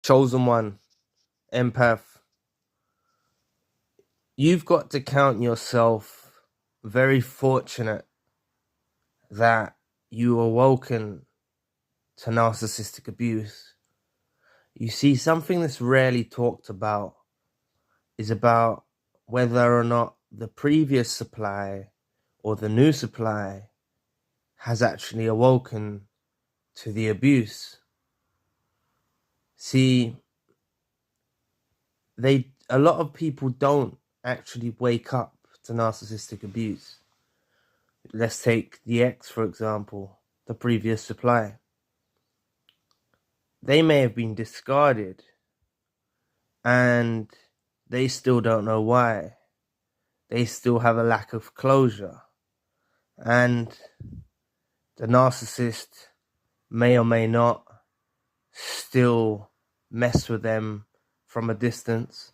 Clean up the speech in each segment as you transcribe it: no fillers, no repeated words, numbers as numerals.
chosen one, empath, you've got to count yourself very fortunate that you were woken to narcissistic abuse. You see, something that's rarely talked about is about whether or not the previous supply or the new supply has actually awoken to the abuse. See, a lot of people don't actually wake up to narcissistic abuse. Let's take the ex, for example, the previous supply. They may have been discarded and they still don't know why. They still have a lack of closure. And the narcissist may or may not still mess with them from a distance.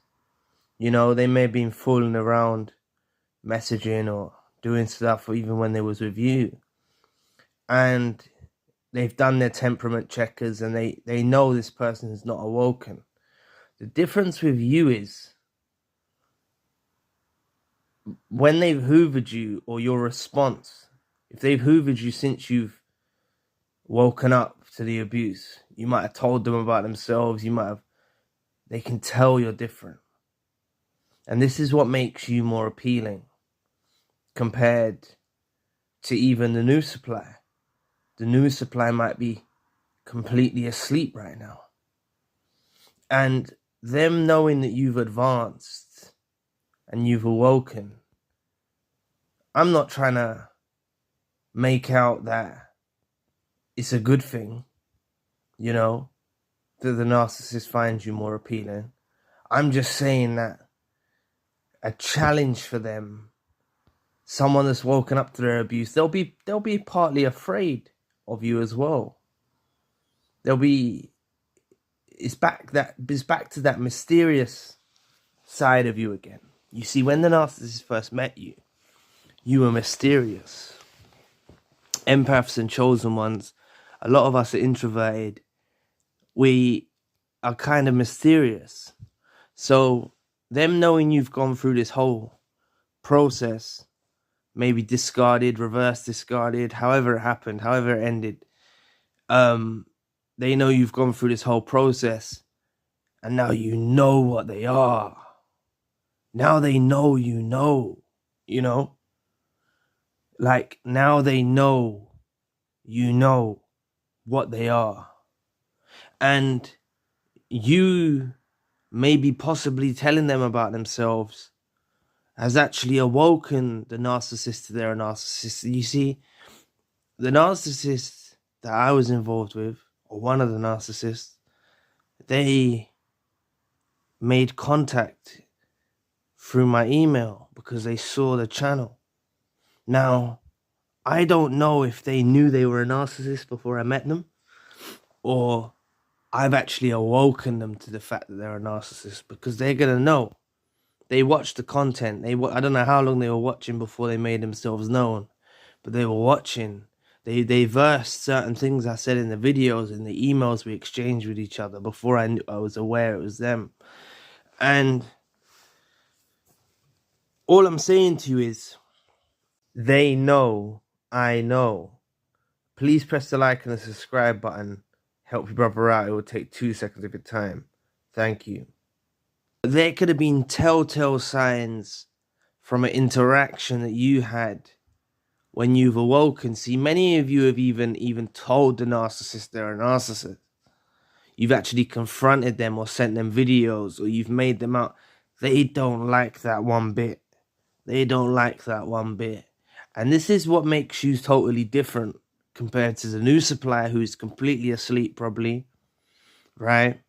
You know, they may have been fooling around, messaging or doing stuff even when they was with you. And they've done their temperament checkers and they know this person is not awoken. The difference with you is when they've hoovered you, or your response, if they've hoovered you since you've woken up to the abuse, you might have told them about themselves, they can tell you're different. And this is what makes you more appealing compared to even the new supply. The new supply might be completely asleep right now. And them knowing that you've advanced and you've awoken, I'm not trying to make out that it's a good thing, you know, that the narcissist finds you more appealing. I'm just saying that a challenge for them, someone that's woken up to their abuse, they'll be partly afraid of you as well. It's back to that mysterious side of you again. You see, when the narcissist first met you, you were mysterious. Empaths and chosen ones, a lot of us are introverted. We are kind of mysterious. So them knowing you've gone through this whole process, maybe discarded, reverse discarded, however it happened, however it ended, they know you've gone through this whole process, and now you know what they are. Now they know you know? Like, now they know you know what they are. And you maybe possibly telling them about themselves has actually awoken the narcissist to their narcissist. You see, the narcissist that I was involved with, or one of the narcissists, they made contact through my email because they saw the channel. Now, I don't know if they knew they were a narcissist before I met them, or I've actually awoken them to the fact that they're a narcissist, because they're going to know. They watched the content. I don't know how long they were watching before they made themselves known, but they were watching. They versed certain things I said in the videos, in the emails we exchanged with each other before I was aware it was them. And all I'm saying to you is, they know, I know. Please press the like and the subscribe button. Help your brother out. It will take 2 seconds of your time. Thank you. There could have been telltale signs from an interaction that you had when you've awoken. See, many of you have even told the narcissist they're a narcissist. You've actually confronted them or sent them videos, or you've made them out. They don't like that one bit. They don't like that one bit. And this is what makes you totally different compared to the new supply, who's completely asleep probably, right?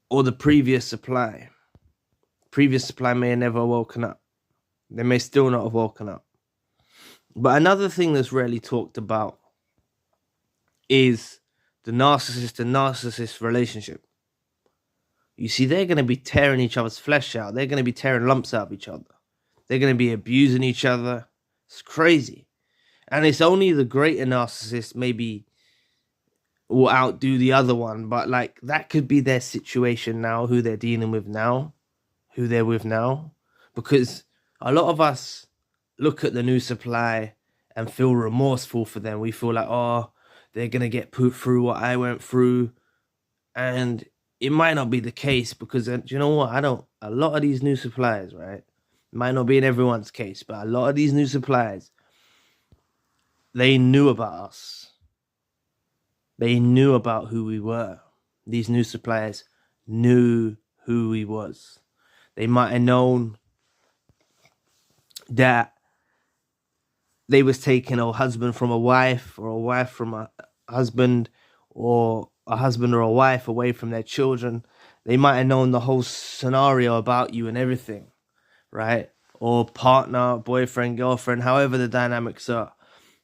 Or the previous supply. Previous supply may have never woken up. They may still not have woken up. But another thing that's rarely talked about is the narcissist and narcissist relationship. You see, they're going to be tearing each other's flesh out. They're going to be tearing lumps out of each other. They're going to be abusing each other. It's crazy. And it's only the greater narcissist, maybe will outdo the other one. But like that could be their situation now, who they're dealing with now, who they're with now. Because a lot of us look at the new supply and feel remorseful for them. We feel like, oh, they're going to get put through what I went through. And it might not be the case because, do you know what? A lot of these new suppliers, right? It might not be in everyone's case, but a lot of these new suppliers, they knew about us. They knew about who we were. These new suppliers knew who we was. They might have known that they was taking a husband from a wife, or a wife from a husband, or a husband or a wife away from their children. They might have known the whole scenario about you and everything, right? Or partner, boyfriend, girlfriend, however the dynamics are.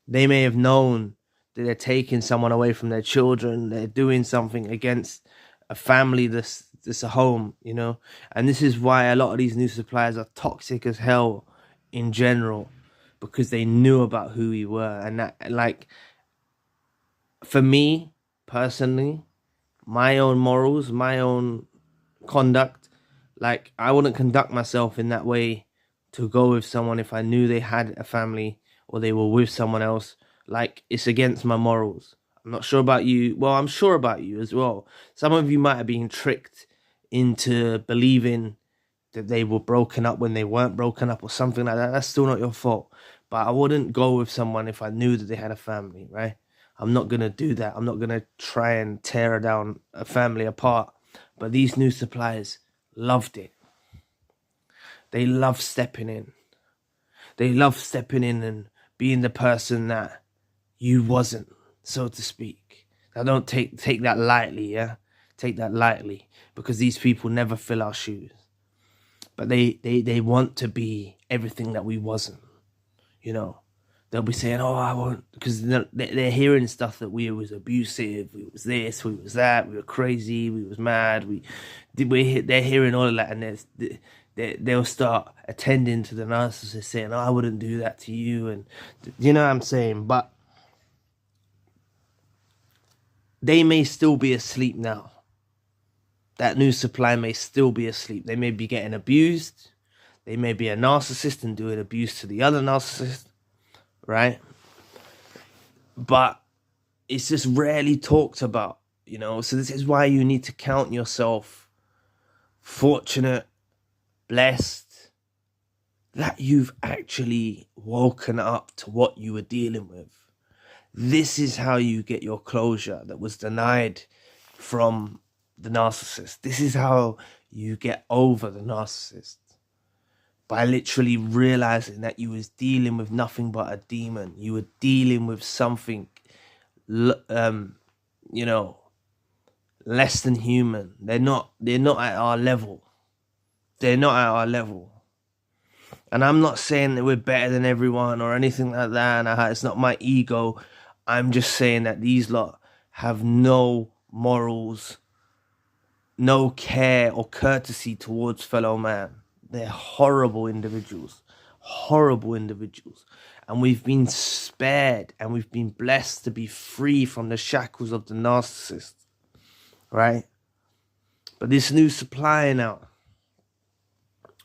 They may have known that they're taking someone away from their children. They're doing something against a family that's a home, you know? And this is why a lot of these new suppliers are toxic as hell in general, because they knew about who we were. And that, like, for me personally, my own morals, my own conduct, like, I wouldn't conduct myself in that way to go with someone if I knew they had a family or they were with someone else. Like, it's against my morals. I'm not sure about you. Well, I'm sure about you as well. Some of you might have been tricked into believing that they were broken up when they weren't broken up or something like that. That's still not your fault. But I wouldn't go with someone if I knew that they had a family, right? I'm not going to do that. I'm not going to try and tear down a family apart. But these new suppliers loved it. They love stepping in. They love stepping in and being the person that you wasn't, so to speak. Now, don't take that lightly, yeah? Take that lightly, because these people never fill our shoes. But they want to be everything that we wasn't, you know? They'll be saying, oh, I won't, because they're hearing stuff that we was abusive, we was this, we was that, we were crazy, we was mad, they're hearing all of that, and they'll start attending to the narcissist saying, oh, I wouldn't do that to you, and you know what I'm saying? But they may still be asleep now. That new supply may still be asleep. They may be getting abused. They may be a narcissist and doing abuse to the other narcissist, right? But it's just rarely talked about, you know? So this is why you need to count yourself fortunate, blessed, that you've actually woken up to what you were dealing with. This is how you get your closure that was denied from the narcissist. This is how you get over the narcissist. By literally realizing that you was dealing with nothing but a demon. You were dealing with something, you know, less than human. They're not at our level. They're not at our level. And I'm not saying that we're better than everyone or anything like that. And it's not my ego. I'm just saying that these lot have no morals, no care or courtesy towards fellow man. They're horrible individuals. Horrible individuals. And we've been spared and we've been blessed to be free from the shackles of the narcissist. Right? But this new supply now,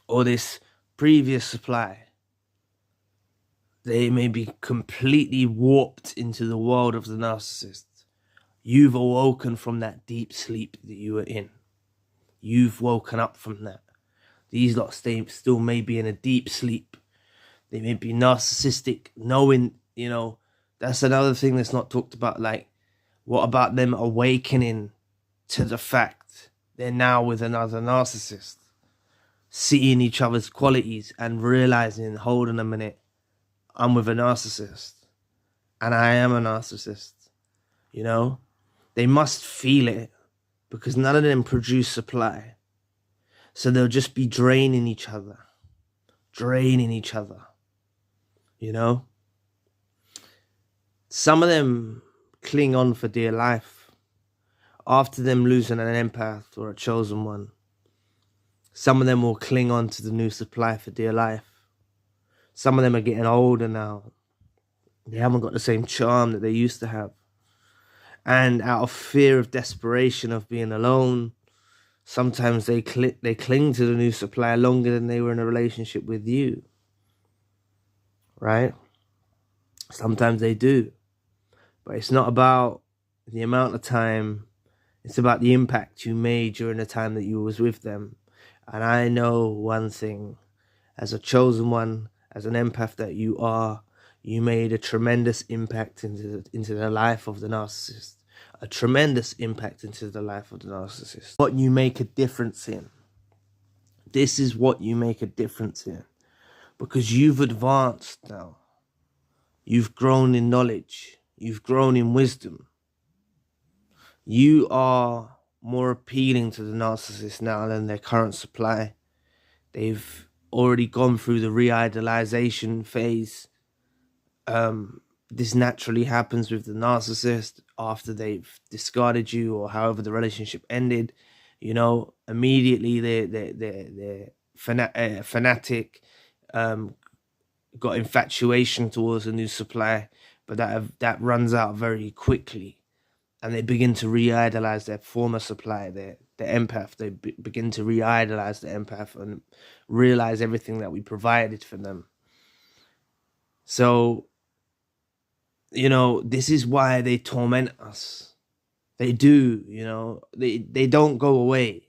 or this previous supply, they may be completely warped into the world of the narcissist. You've awoken from that deep sleep that you were in. You've woken up from that. These lot still may be in a deep sleep. They may be narcissistic, knowing, you know, that's another thing that's not talked about. Like, what about them awakening to the fact they're now with another narcissist? Seeing each other's qualities and realizing, hold on a minute, I'm with a narcissist. And I am a narcissist. You know? They must feel it, because none of them produce supply. So they'll just be draining each other. Draining each other. You know? Some of them cling on for dear life. After them losing an empath or a chosen one, some of them will cling on to the new supply for dear life. Some of them are getting older now. They haven't got the same charm that they used to have. And out of fear of desperation of being alone, sometimes they cling to the new supply longer than they were in a relationship with you, right? Sometimes they do. But it's not about the amount of time. It's about the impact you made during the time that you was with them. And I know one thing, as a chosen one, as an empath that you are, you made a tremendous impact into the life of the narcissist. A tremendous impact into the life of the narcissist. What you make a difference in. This is what you make a difference in. Because you've advanced now. You've grown in knowledge. You've grown in wisdom. You are more appealing to the narcissist now than their current supply. They've already gone through the re-idolization phase. This naturally happens with the narcissist after they've discarded you or however the relationship ended. You know, immediately they're fanatic, got infatuation towards a new supply, but that runs out very quickly. And they begin to re-idolize their former supply, the empath. They begin to re-idolize the empath and realize everything that we provided for them. So, you know, this is why they torment us. They do, you know. They don't go away.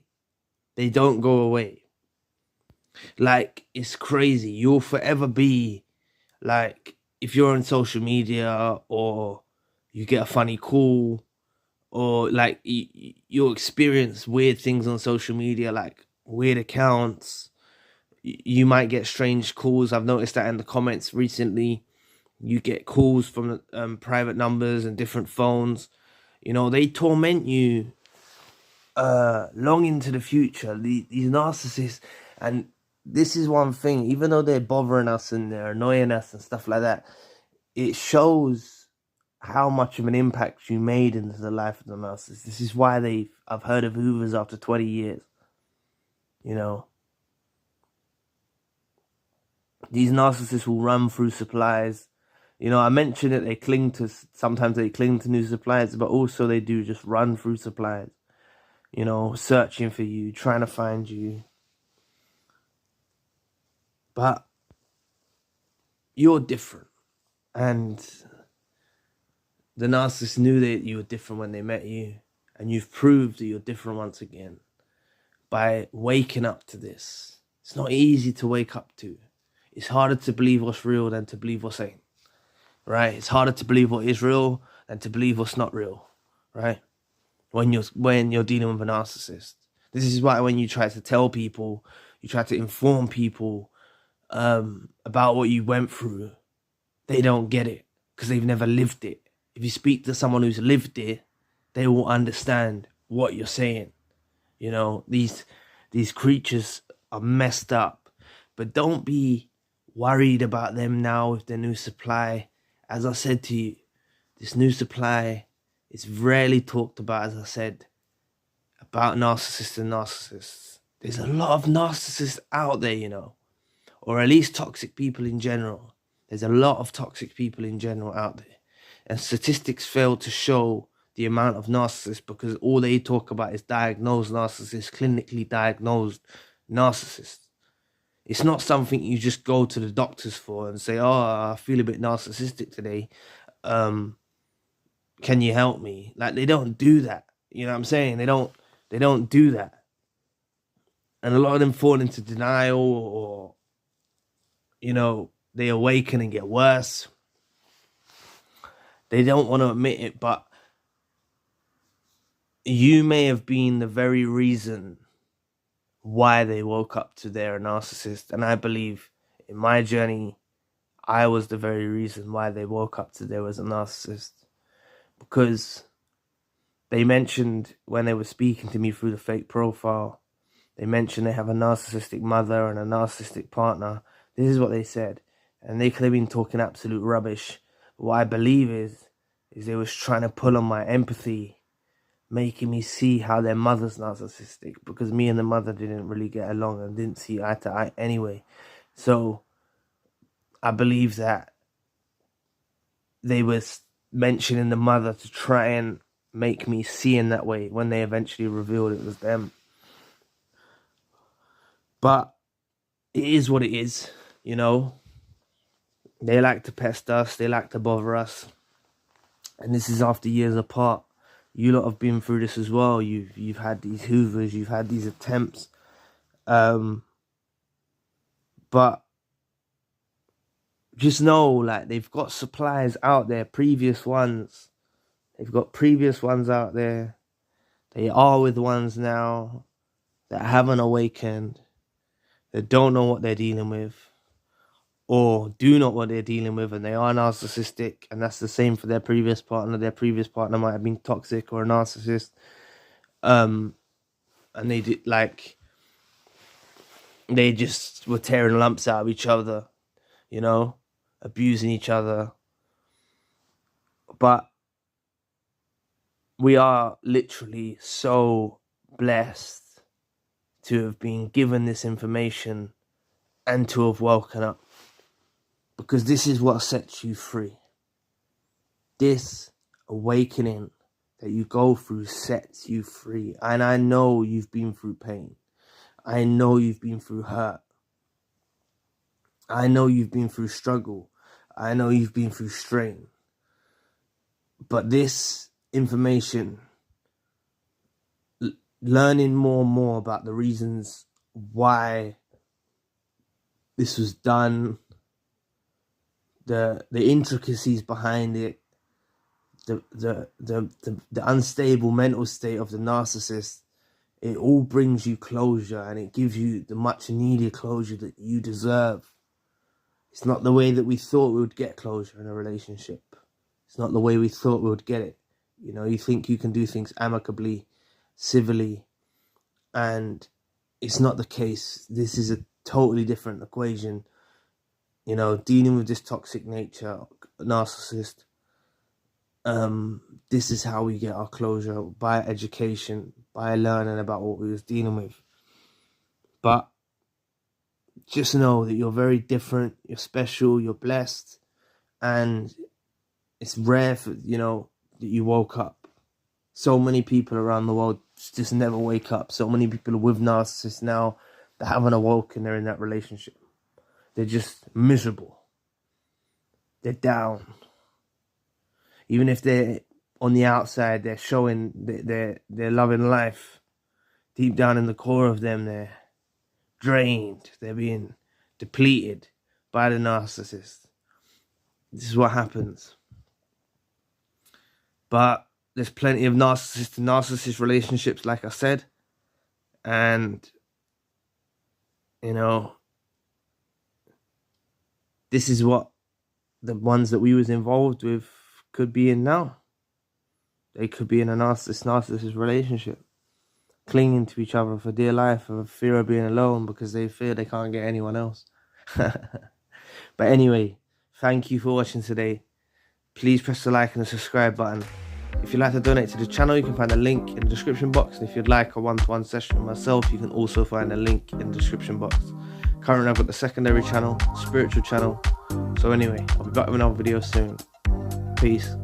They don't go away. Like, it's crazy. You'll forever be, like, if you're on social media or you get a funny call, or like you'll experience weird things on social media, like weird accounts. You might get strange calls. I've noticed that in the comments recently. You get calls from private numbers and different phones. You know, they torment you long into the future, these narcissists. And this is one thing, even though they're bothering us and they're annoying us and stuff like that, it shows how much of an impact you made into the life of the narcissist. This is why I've heard of hoovers after 20 years. You know, these narcissists will run through supplies. You know, I mentioned that sometimes they cling to new supplies, but also they do just run through supplies. You know, searching for you, trying to find you. But you're different. And the narcissist knew that you were different when they met you. And you've proved that you're different once again by waking up to this. It's not easy to wake up to. It's harder to believe what's real than to believe what's ain't. Right? It's harder to believe what is real than to believe what's not real. Right? When you're dealing with a narcissist. This is why when you try to tell people, you try to inform people about what you went through, they don't get it because they've never lived it. If you speak to someone who's lived it, they will understand what you're saying. You know, these creatures are messed up. But don't be worried about them now with their new supply. As I said to you, this new supply is rarely talked about, as I said, about narcissists and narcissists. There's a lot of narcissists out there, you know, or at least toxic people in general. There's a lot of toxic people in general out there. And statistics fail to show the amount of narcissists because all they talk about is diagnosed narcissists, clinically diagnosed narcissists. It's not something you just go to the doctors for and say, oh, I feel a bit narcissistic today. Can you help me? Like, they don't do that. You know what I'm saying? They don't do that. And a lot of them fall into denial or, you know, they awaken and get worse. They don't want to admit it, but you may have been the very reason why they woke up to their narcissist. And I believe in my journey, I was the very reason why they woke up to there was a narcissist. Because they mentioned when they were speaking to me through the fake profile, they mentioned they have a narcissistic mother and a narcissistic partner. This is what they said. And they could have been talking absolute rubbish. But what I believe is they was trying to pull on my empathy, making me see how their mother's narcissistic, because me and the mother didn't really get along and didn't see eye to eye anyway. So I believe that they was mentioning the mother to try and make me see in that way when they eventually revealed it was them. But it is what it is, you know. They like to pest us, they like to bother us. And this is after years apart. You lot have been through this as well. You've had these hoovers, you've had these attempts. But just know, like, they've got supplies out there, previous ones. They've got previous ones out there. They are with ones now that haven't awakened, that don't know what they're dealing with, or do know what they're dealing with, and they are narcissistic, and that's the same for their previous partner. Their previous partner might have been toxic or a narcissist. And they did, like, they just were tearing lumps out of each other, you know, abusing each other. But we are literally so blessed to have been given this information and to have woken up, because this is what sets you free. This awakening that you go through sets you free. And I know you've been through pain. I know you've been through hurt. I know you've been through struggle. I know you've been through strain. But this information, learning more and more about the reasons why this was done, the intricacies behind it, the unstable mental state of the narcissist, it all brings you closure, and it gives you the much needed closure that you deserve. It's not the way that we thought we would get closure in a relationship. It's not the way we thought we would get it. You know, you think you can do things amicably, civilly, and it's not the case. This is a totally different equation. You know, dealing with this toxic nature, narcissist, this is how we get our closure, by education, by learning about what we was dealing with. But just know that you're very different, you're special, you're blessed, and it's rare for, you know, that you woke up. So many people around the world just never wake up. So many people are with narcissists now that haven't awoken, they're in that relationship. They're just miserable. They're down. Even if they're on the outside, they're showing they're loving life. Deep down in the core of them, they're drained. They're being depleted by the narcissist. This is what happens. But there's plenty of narcissist to narcissist relationships, like I said. And, you know, this is what the ones that we was involved with could be in now. They could be in a narcissist relationship, clinging to each other for dear life, for fear of being alone, because they fear they can't get anyone else. But anyway, thank you for watching today. Please press the like and the subscribe button. If you'd like to donate to the channel, you can find a link in the description box. And if you'd like a one-to-one session with myself, you can also find a link in the description box. Currently, I've got the secondary channel, spiritual channel. So anyway, I'll be back with another video soon. Peace.